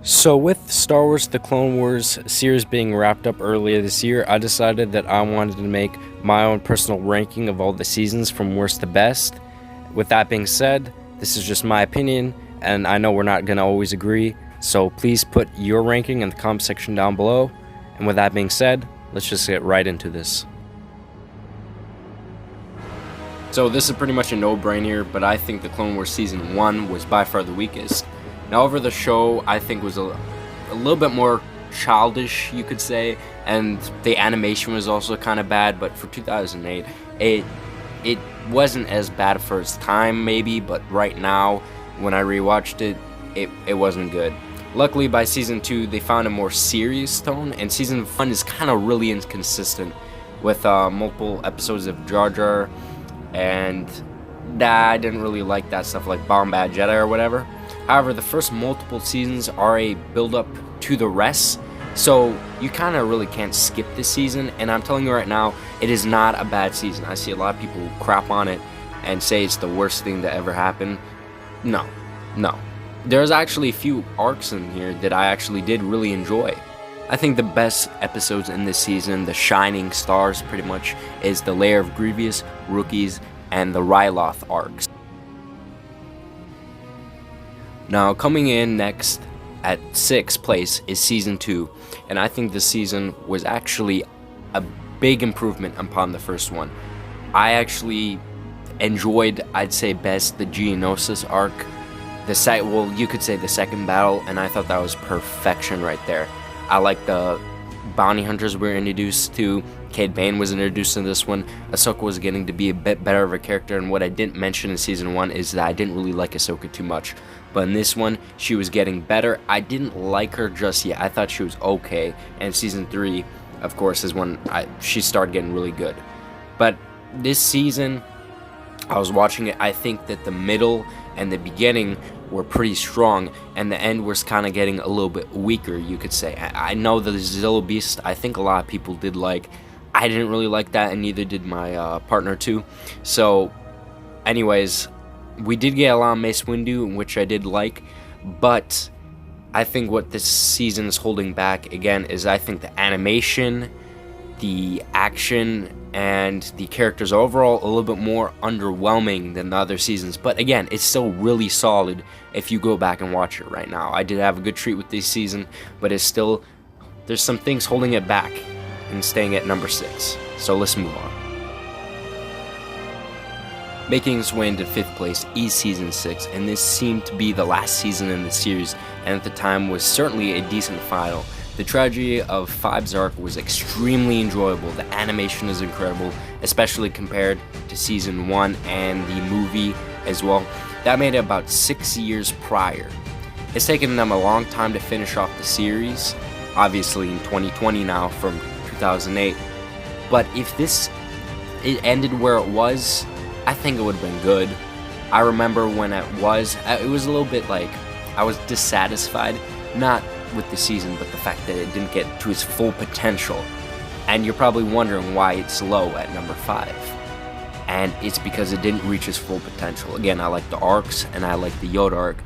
So, with Star Wars The Clone Wars series being wrapped up earlier this year, I decided that I wanted to make my own personal ranking of all the seasons from worst to best. With that being said, this is just my opinion, and I know we're not going to always agree, so please put your ranking in the comment section down below. And with that being said, let's just get right into this. So, this is pretty much a no-brainer, but I think The Clone Wars Season 1 was by far the weakest. However, the show, I think, was a little bit more childish, you could say, and the animation was also kind of bad, but for 2008, it wasn't as bad for its time, maybe, but right now, when I rewatched it, it wasn't good. Luckily, by Season 2, they found a more serious tone, and Season 1 is kind of really inconsistent, with multiple episodes of Jar Jar, and I didn't really like that stuff, like Bomb Bad Jedi or whatever. However, the first multiple seasons are a build-up to the rest, so you kind of really can't skip this season, and I'm telling you right now, it is not a bad season. I see a lot of people crap on it and say it's the worst thing that ever happened. No. There's actually a few arcs in here that I actually did really enjoy. I think the best episodes in this season, the shining stars pretty much, is the Lair of Grievous, Rookies, and the Ryloth arcs. Now, coming in next at 6th place is Season 2, and I think this season was actually a big improvement upon the first one. I enjoyed, I'd say best, the Geonosis arc. You could say the second battle, and I thought that was perfection right there. I like the bounty hunters we were introduced to. Cad Bane was introduced in this one. Ahsoka was getting to be a bit better of a character, and what I didn't mention in Season 1 is that I didn't really like Ahsoka too much. But in this one, she was getting better. I didn't like her just yet. I thought she was okay. And Season 3, of course, is when she started getting really good. But this season, I was watching it, I think that the middle and the beginning were pretty strong, and the end was kind of getting a little bit weaker, you could say. I know the Zillo Beast, I think a lot of people did like. I didn't really like that, and neither did my partner too. So, anyways, we did get a lot of Mace Windu, which I did like, but I think what this season is holding back, again, is I think the animation, the action, and the characters are overall a little bit more underwhelming than the other seasons. But again, it's still really solid if you go back and watch it right now. I did have a good treat with this season, but it's still, there's some things holding it back and staying at number 6. So let's move on. Making its way into 5th place is Season 6, and this seemed to be the last season in the series, and at the time was certainly a decent final. The tragedy of Five's arc was extremely enjoyable. The animation is incredible, especially compared to Season 1 and the movie as well. That made it about 6 years prior. It's taken them a long time to finish off the series, obviously in 2020 now from 2008. But if it ended where it was, I think it would have been good. I remember when it was a little bit like, I was dissatisfied, not with the season, but the fact that it didn't get to its full potential. And you're probably wondering why it's low at number 5. And it's because it didn't reach its full potential. Again, I like the arcs, and I like the Yoda arc.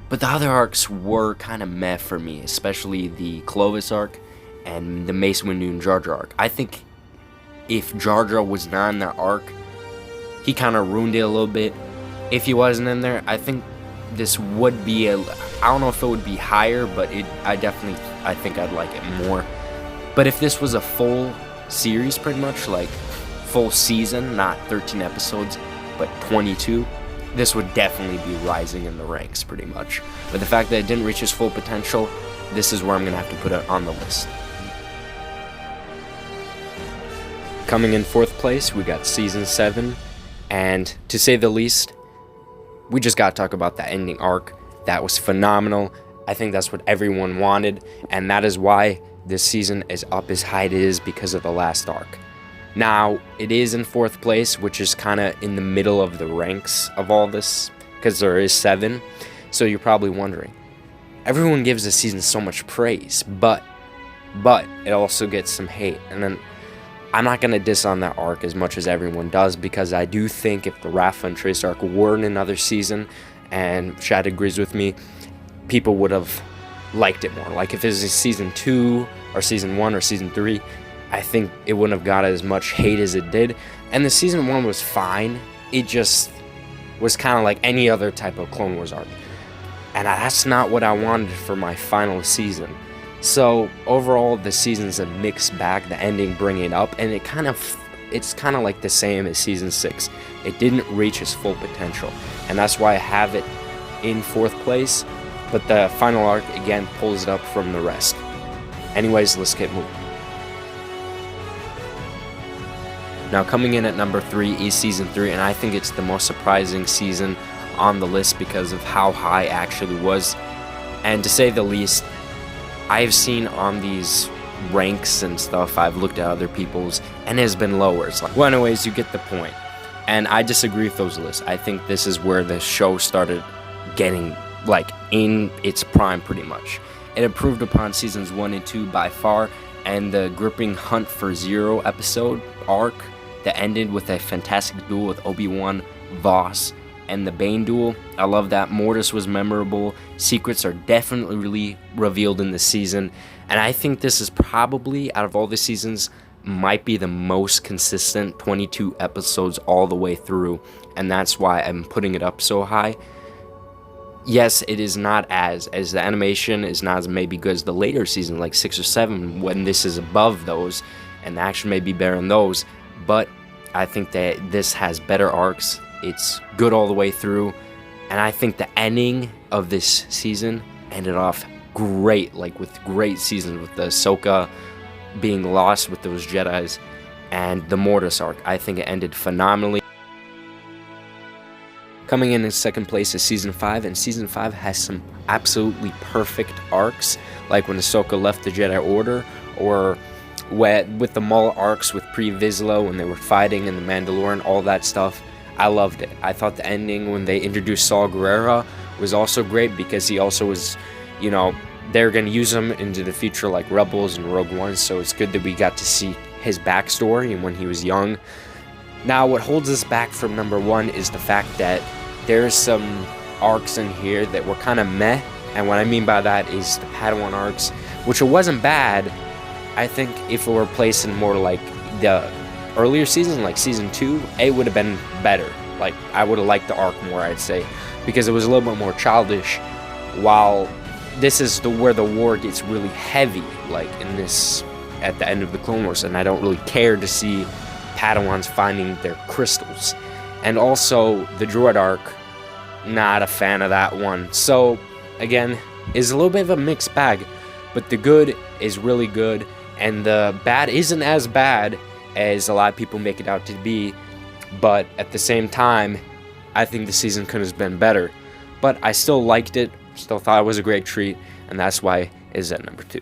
But the other arcs were kind of meh for me, especially the Clovis arc and the Mace Windu and Jar Jar arc. I think if Jar Jar was not in that arc, he kind of ruined it a little bit. If he wasn't in there, I think this would be I don't know if it would be higher, but I think I'd like it more. But if this was a full series, pretty much, like full season, not 13 episodes, but 22, this would definitely be rising in the ranks, pretty much. But the fact that it didn't reach its full potential, this is where I'm going to have to put it on the list. Coming in 4th place, we got Season 7, and to say the least, we just gotta talk about that ending arc. That was phenomenal. I think that's what everyone wanted, and that is why this season is up as high as it is, because of the last arc. Now, it is in 4th place, which is kind of in the middle of the ranks of all this, because there is 7. So you're probably wondering, everyone gives this season so much praise, but it also gets some hate. And then I'm not going to diss on that arc as much as everyone does, because I do think if the Rafa and Trace arc were in another season, and Shad agrees with me, people would have liked it more. Like if it was season 2 or season 1 or season 3, I think it wouldn't have got as much hate as it did. And the season 1 was fine. It just was kind of like any other type of Clone Wars arc. And that's not what I wanted for my final season. So overall, the season's a mixed bag. The ending bringing it up, and it's kind of like the same as season 6. It didn't reach its full potential, and that's why I have it in 4th place. But the final arc again pulls it up from the rest. Anyways, let's get moving. Now coming in at number 3 is season 3, and I think it's the most surprising season on the list because of how high it actually was. And to say the least, I've seen on these ranks and stuff, I've looked at other people's, and it has been lower. It's like, well, anyways, you get the point. And I disagree with those lists. I think this is where the show started getting, like, in its prime pretty much. It improved upon seasons 1 and 2 by far, and the gripping Hunt for Zero episode arc that ended with a fantastic duel with Obi-Wan, Voss, and the Bane duel. I love that. Mortis was memorable. Secrets are definitely really revealed in this season. And I think this is probably, out of all the seasons, might be the most consistent 22 episodes all the way through. And that's why I'm putting it up so high. Yes, it is not as the animation is not as maybe good as the later season, like 6 or 7, when this is above those. And the action may be better in those. But I think that this has better arcs. It's good all the way through, and I think the ending of this season ended off great, like with great seasons, with the Ahsoka being lost with those Jedis, and the Mortis arc. I think it ended phenomenally. Coming in 2nd place is season 5, and season 5 has some absolutely perfect arcs, like when Ahsoka left the Jedi Order, or with the Maul arcs with Pre Vizsla when they were fighting in the Mandalorian, all that stuff. I loved it. I thought the ending when they introduced Saw Gerrera was also great because he also was, you know, they're going to use him into the future like Rebels and Rogue One, so it's good that we got to see his backstory and when he was young. Now, what holds us back from number 1 is the fact that there's some arcs in here that were kind of meh, and what I mean by that is the Padawan arcs, which it wasn't bad. I think if it were placed in more like the earlier season, like season 2, it would have been better. Like, I would have liked the arc more, I'd say, because it was a little bit more childish, while this is where the war gets really heavy, like in this, at the end of the Clone Wars, and I don't really care to see Padawans finding their crystals. And also, the droid arc, not a fan of that one. So, again, is a little bit of a mixed bag, but the good is really good, and the bad isn't as bad as a lot of people make it out to be, but at the same time, I think the season could have been better. But I still liked it, still thought it was a great treat, and that's why it is at number 2.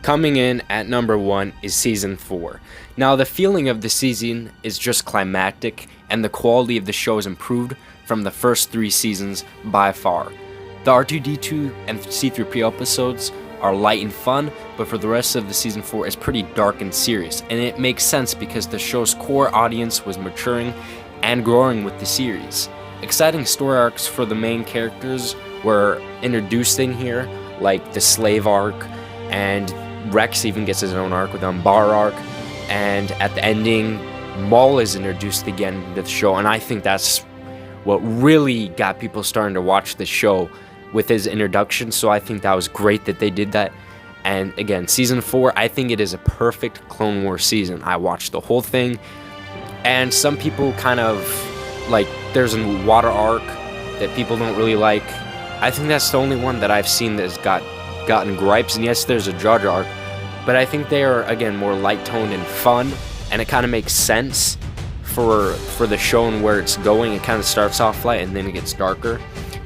Coming in at number 1 is season 4. Now, the feeling of the season is just climactic, and the quality of the show is improved from the first 3 seasons by far. The R2-D2 and C-3PO episodes are light and fun, but for the rest of the season 4 it's pretty dark and serious, and it makes sense because the show's core audience was maturing and growing with the series. Exciting story arcs for the main characters were introduced in here, like the slave arc, and Rex even gets his own arc with the Umbar arc, and at the ending, Maul is introduced again into the show, and I think that's what really got people starting to watch the show with his introduction, so I think that was great that they did that. And again, season 4, I think it is a perfect Clone Wars season. I watched the whole thing, and some people kind of, like, there's a water arc that people don't really like. I think that's the only one that I've seen that's gotten gripes, and yes, there's a Jar Jar arc, but I think they are, again, more light-toned and fun, and it kind of makes sense for the show and where it's going. It kind of starts off light, and then it gets darker,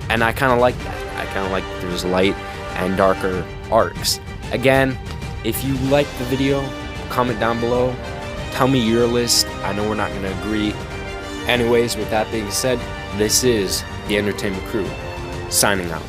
and I kind of like that. I kind of like there's light and darker arcs. Again, if you like the video, comment down below. Tell me your list. I know we're not going to agree. Anyways, with that being said, this is the Entertainment Crew, signing out.